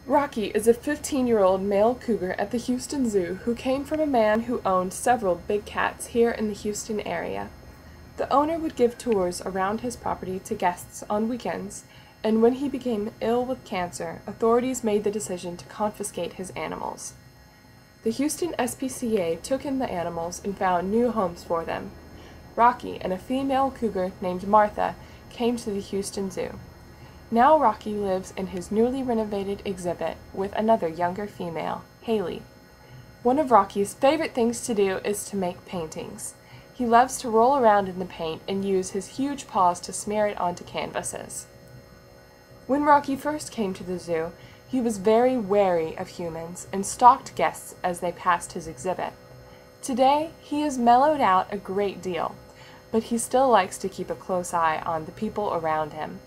Rocky is a 15-year-old male cougar at the Houston Zoo who came from a man who owned several big cats here in the Houston area. The owner would give tours around his property to guests on weekends, and when he became ill with cancer, authorities made the decision to confiscate his animals. The Houston SPCA took in the animals and found new homes for them. Rocky and a female cougar named Martha came to the Houston Zoo. Now Rocky lives in his newly renovated exhibit with another younger female, Haley. One of Rocky's favorite things to do is to make paintings. He loves to roll around in the paint and use his huge paws to smear it onto canvases. When Rocky first came to the zoo, he was very wary of humans and stalked guests as they passed his exhibit. Today, he has mellowed out a great deal, but he still likes to keep a close eye on the people around him.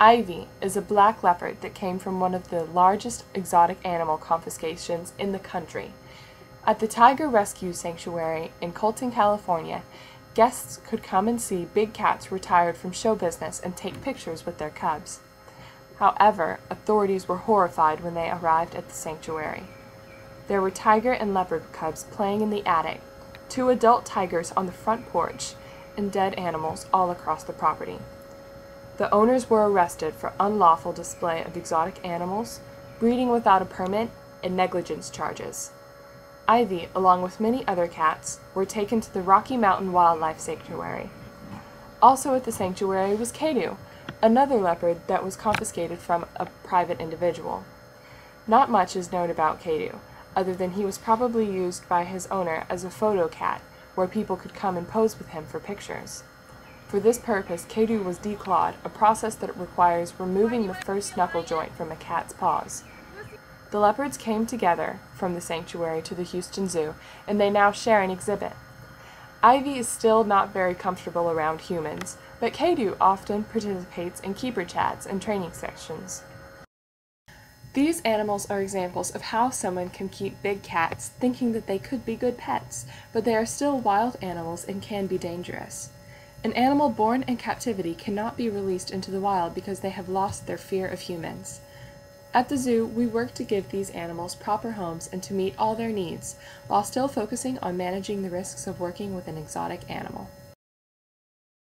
Ivy is a black leopard that came from one of the largest exotic animal confiscations in the country. At the Tiger Rescue Sanctuary in Colton, California, guests could come and see big cats retired from show business and take pictures with their cubs. However, authorities were horrified when they arrived at the sanctuary. There were tiger and leopard cubs playing in the attic, 2 adult tigers on the front porch, and dead animals all across the property. The owners were arrested for unlawful display of exotic animals, breeding without a permit, and negligence charges. Ivy, along with many other cats, were taken to the Rocky Mountain Wildlife Sanctuary. Also at the sanctuary was Kadu, another leopard that was confiscated from a private individual. Not much is known about Kadu, other than he was probably used by his owner as a photo cat, where people could come and pose with him for pictures. For this purpose, Kadu was declawed, a process that requires removing the first knuckle joint from a cat's paws. The leopards came together from the sanctuary to the Houston Zoo, and they now share an exhibit. Ivy is still not very comfortable around humans, but Kadu often participates in keeper chats and training sessions. These animals are examples of how someone can keep big cats thinking that they could be good pets, but they are still wild animals and can be dangerous. An animal born in captivity cannot be released into the wild because they have lost their fear of humans. At the zoo, we work to give these animals proper homes and to meet all their needs, while still focusing on managing the risks of working with an exotic animal.